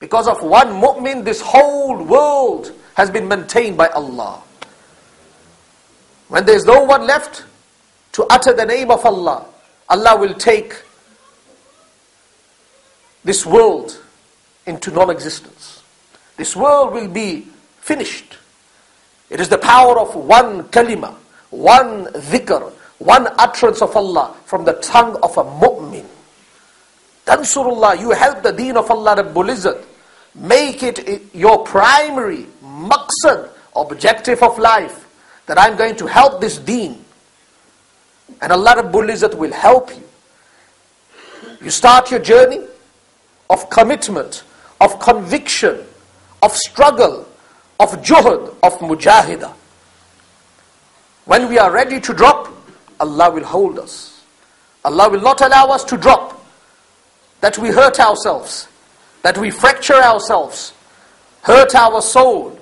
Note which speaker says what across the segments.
Speaker 1: Because of one mu'min, this whole world has been maintained by Allah. When there is no one left to utter the name of Allah, Allah will take this world into non-existence. This world will be finished. It is the power of one kalima, one dhikr, one utterance of Allah from the tongue of a mu'min. Tansurullah, you help the deen of Allah Rabbul Izzat. Make it your primary maqsad, objective of life, that I'm going to help this deen. And Allah Rabbul Izzat will help you. You start your journey of commitment, of conviction, of struggle, of juhud, of mujahidah. When we are ready to drop, Allah will hold us. Allah will not allow us to drop, that we hurt ourselves, that we fracture ourselves, hurt our soul,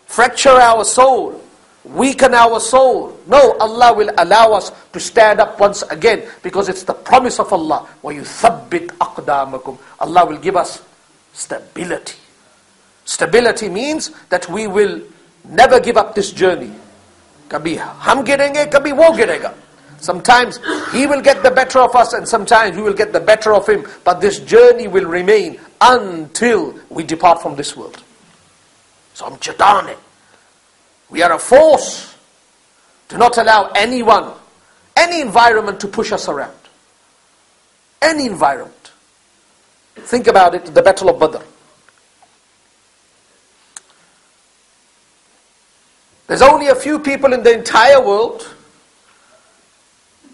Speaker 1: fracture our soul, weaken our soul. No, Allah will allow us to stand up once again, because it's the promise of Allah. وَيُثَبِّتْ أَقْدَامَكُمْ. Allah will give us stability. Stability means that we will never give up this journey. Kabhi hum girenge, kabhi wo girega. Sometimes he will get the better of us, and sometimes we will get the better of him. But this journey will remain until we depart from this world. So hum chetane. We are a force to not allow anyone, any environment to push us around. Any environment. Think about it, the Battle of Badr. There's only a few people in the entire world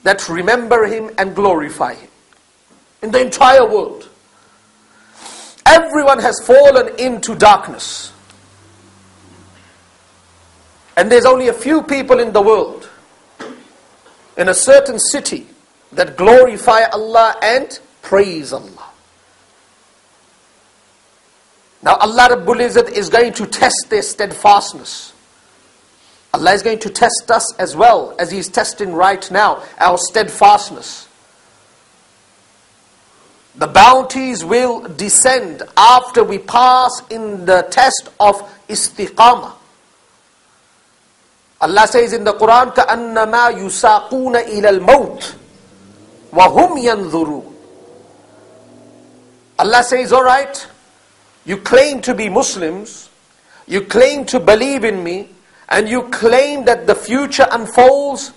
Speaker 1: that remember him and glorify him. In the entire world. Everyone has fallen into darkness. And there's only a few people in the world, in a certain city, that glorify Allah and praise Allah. Now Allah Rabbul Izzat is going to test their steadfastness. Allah is going to test us as well, as He is testing right now, our steadfastness. The bounties will descend after we pass in the test of istiqamah. Allah says in the Quran, كَأَنَّمَا يُسَاقُونَ إِلَى الْمَوْتِ وَهُمْ يَنْظُرُونَ. Allah says, alright, you claim to be Muslims, you claim to believe in me, and you claim that the future unfolds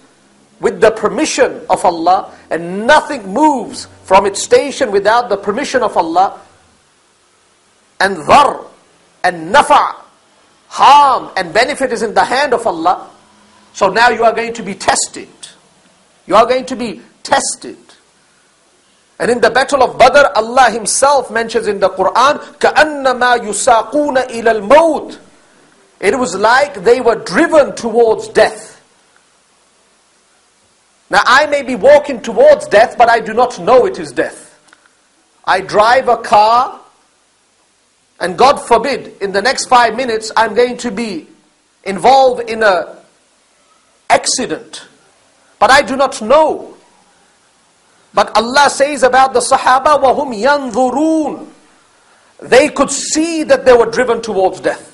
Speaker 1: with the permission of Allah, and nothing moves from its station without the permission of Allah, and dhar and nafa', harm and benefit is in the hand of Allah. So now you are going to be tested. You are going to be tested. And in the Battle of Badr, Allah Himself mentions in the Quran, كَأَنَّمَا يُسَاقُونَ إِلَى الْمَوْتِ. It was like they were driven towards death. Now I may be walking towards death, but I do not know it is death. I drive a car, and God forbid, in the next 5 minutes, I'm going to be involved in an accident. But I do not know. But Allah says about the Sahaba, وَهُمْ يَنْظُرُونَ. They could see that they were driven towards death.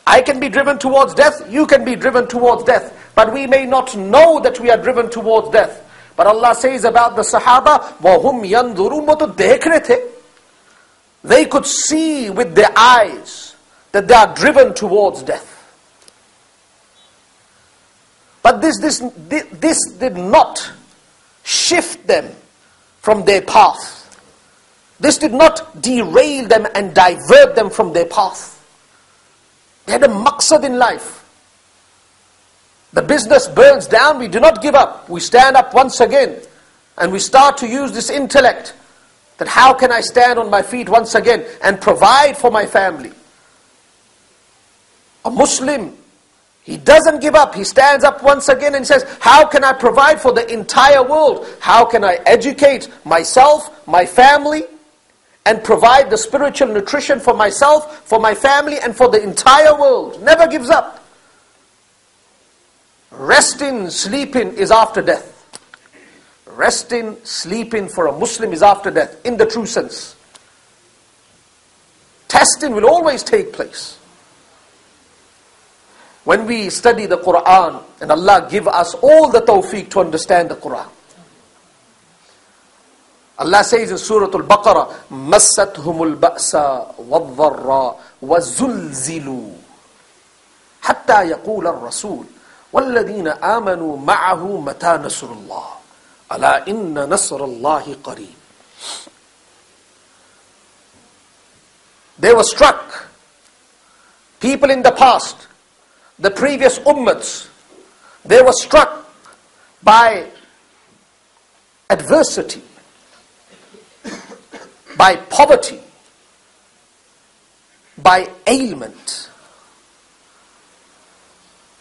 Speaker 1: I can be driven towards death, you can be driven towards death. But we may not know that we are driven towards death. But Allah says about the Sahaba, وَهُمْ يَنْظُرُونَ. वो तो देख रहे थे. They could see with their eyes that they are driven towards death. But this did not shift them from their path. This did not derail them and divert them from their path. They had a maqsad in life. The business burns down, we do not give up. We stand up once again. And we start to use this intellect. That how can I stand on my feet once again and provide for my family? A Muslim, he doesn't give up. He stands up once again and says, how can I provide for the entire world? How can I educate myself, my family, and provide the spiritual nutrition for myself, for my family, and for the entire world? Never gives up. Resting, sleeping is after death. Resting, sleeping for a Muslim is after death, in the true sense. Testing will always take place. When we study the Quran, and Allah give us all the tawfiq to understand the Quran. Allah says in Surah Al-Baqarah, مَسَّتْهُمُ الْبَأْسَ وَالضَّرَّ وَزُلْزِلُوا حَتَّى يَقُولَ الرَّسُولُ وَالَّذِينَ آمَنُوا مَعَهُ مَتَى نَصْرُ اللَّهِ أَلَا إِنَّ نَصْرَ اللَّهِ قَرِيبٌ. They were struck. People in the past, the previous ummats, they were struck by adversity, by poverty, by ailment.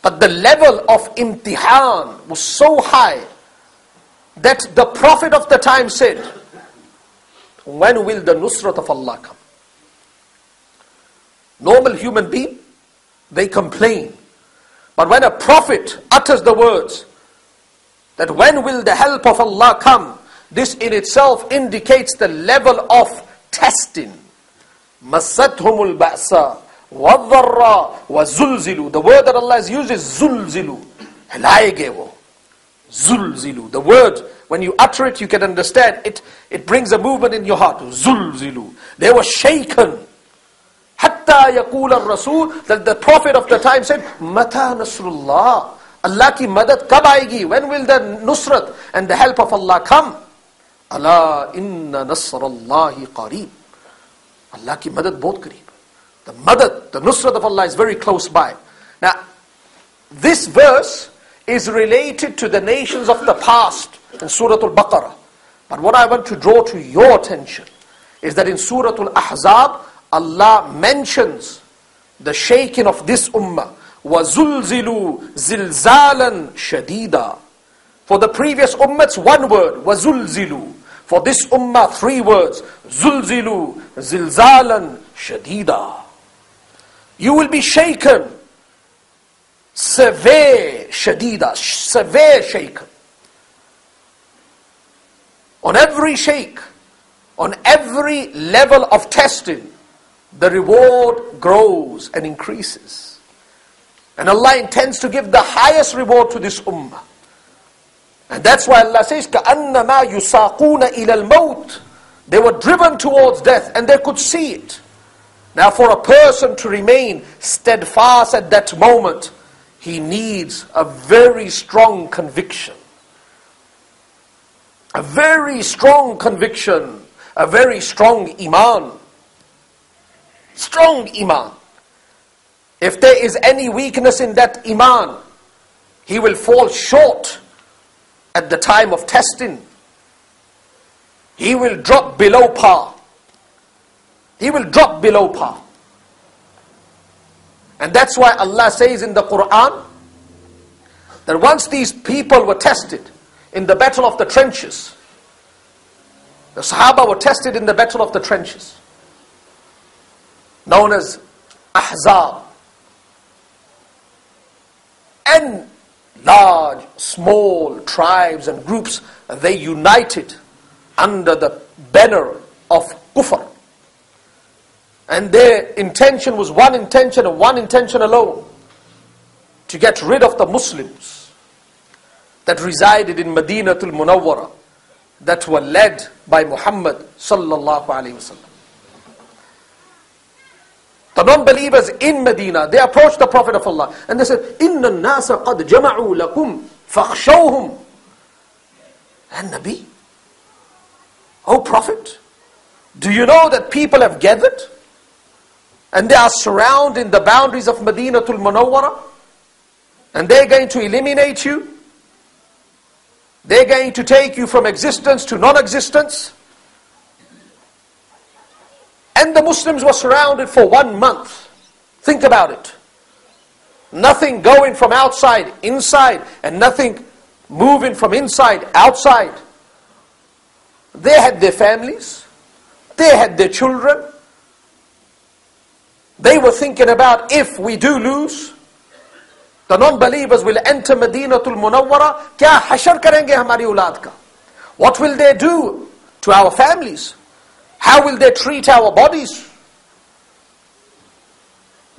Speaker 1: But the level of imtihan was so high that the Prophet of the time said, when will the nusrat of Allah come? Normal human being, they complain. But when a prophet utters the words that when will the help of Allah come, this in itself indicates the level of testing. مَسَّتْهُمُ الْبَأْسَ وَالضَّرَّ وَزُلْزِلُوا. The word that Allah has used is zulzilu. Zulzilu. The word, when you utter it, you can understand it. It brings a movement in your heart. Zulzilu. They were shaken. Hatta yaqul al-Rasul, that the Prophet of the time said, Mata Nasrullah. Allah ki madad kab aayegi? When will the nusrat and the help of Allah come? Allah inna nasrallahi qareeb. Allah ki madad bahut qareeb. The madad, the nusrat of Allah is very close by. Now, this verse is related to the nations of the past in Surah Al-Baqarah. But what I want to draw to your attention is that in Surah Al-Ahzab, Allah mentions the shaking of this ummah. وَزُلْزِلُوا زِلْزَالًا شَدِيدًا. For the previous ummahs, one word, وَزُلْزِلُوا. For this ummah, three words, زُلْزِلُوا زِلْزَالًا شَدِيدًا. You will be shaken, severe, shadida, severe shaken. On every shake, on every level of testing, the reward grows and increases. And Allah intends to give the highest reward to this ummah. And that's why Allah says, كَأَنَّمَا يُسَاقُونَ إِلَى الْمَوْتِ. They were driven towards death and they could see it. Now for a person to remain steadfast at that moment, he needs a very strong conviction. A very strong conviction. A very strong iman. Strong iman. If there is any weakness in that iman, he will fall short at the time of testing. He will drop below par. He will drop below par. And that's why Allah says in the Quran that once these people were tested in the battle of the trenches, the Sahaba were tested in the battle of the trenches, known as Ahzab. And large, small tribes and groups, they united under the banner of kufr. And their intention was one intention and one intention alone: to get rid of the Muslims that resided in Madinatul Munawwara, that were led by Muhammad sallallahu alaihi wasallam. The non-believers in Medina, they approached the Prophet of Allah and they said, إِنَّ النَّاسَ قَدْ جَمَعُوا لَكُمْ فَاخْشَوْهُمْ. And Nabi, O Prophet, do you know that people have gathered and they are surrounding the boundaries of Madinatul Munawwara and they're going to eliminate you? They're going to take you from existence to non-existence? And the Muslims were surrounded for 1 month. Think about it. Nothing going from outside, inside, and nothing moving from inside, outside. They had their families. They had their children. They were thinking about, if we do lose, the non-believers will enter Madinatul Munawwara. Kya hashar karenge hamari aulad ka? What will they do to our families? How will they treat our bodies?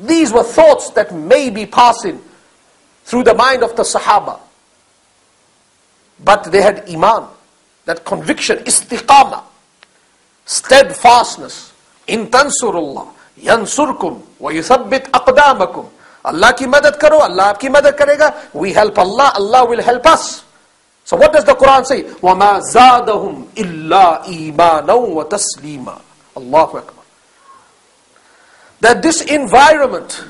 Speaker 1: These were thoughts that may be passing through the mind of the Sahaba. But they had iman, that conviction, istiqama, steadfastness. In tansurullah, yansurkum, wa yuthabbit aqdamakum. Allah ki madad karo, Allah aapki madad karega. We help Allah, Allah will help us. So what does the Quran say? وَمَا زَادَهُمْ إِلَّا إِيمَانًا وَتَسْلِيمًا. Allahu Akbar. That this environment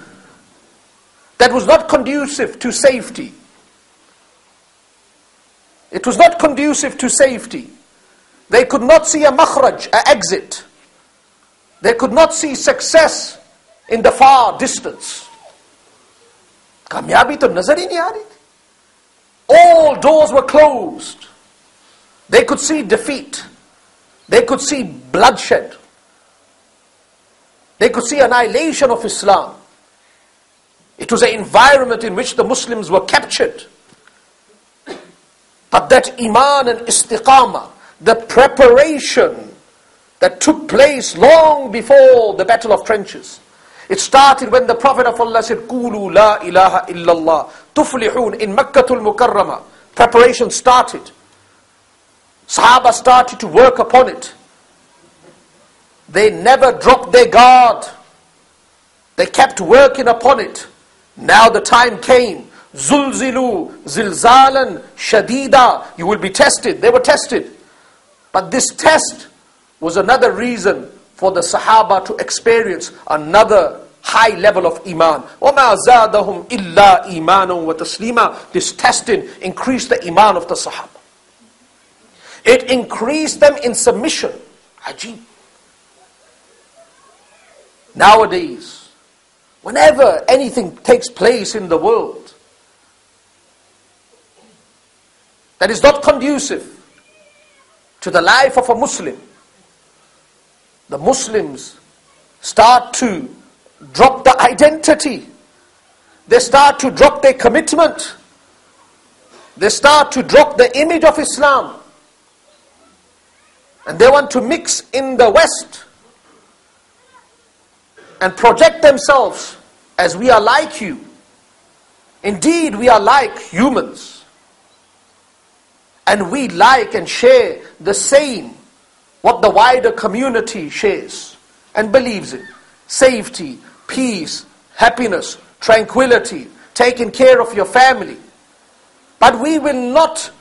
Speaker 1: that was not conducive to safety, it was not conducive to safety. They could not see a makhraj, an exit. They could not see success in the far distance. Kamyabi to nazar hi nahi aa rahi thi. All doors were closed. They could see defeat. They could see bloodshed. They could see annihilation of Islam. It was an environment in which the Muslims were captured. But that iman and istiqamah, the preparation that took place long before the Battle of Trenches. It started when the Prophet of Allah said, "Qulu la ilaha illallah tuflihun," in Makkatul Mukarramah. Preparation started. Sahaba started to work upon it. They never dropped their guard. They kept working upon it. Now the time came. Zulzilu zilzalan shadida. You will be tested. They were tested. But this test was another reason for the Sahaba to experience another high level of iman. وَمَا زَادَهُمْ إِلَّا إِيمَانًا وَتَسْلِيمًا. This testing increased the iman of the Sahaba. It increased them in submission. Ajib. Nowadays, whenever anything takes place in the world that is not conducive to the life of a Muslim, the Muslims start to drop the identity. They start to drop their commitment. They start to drop the image of Islam. And they want to mix in the West and project themselves as we are like you. Indeed, we are like humans. And we like and share the same what the wider community shares and believes in. Safety, peace, happiness, tranquility, taking care of your family. But we will not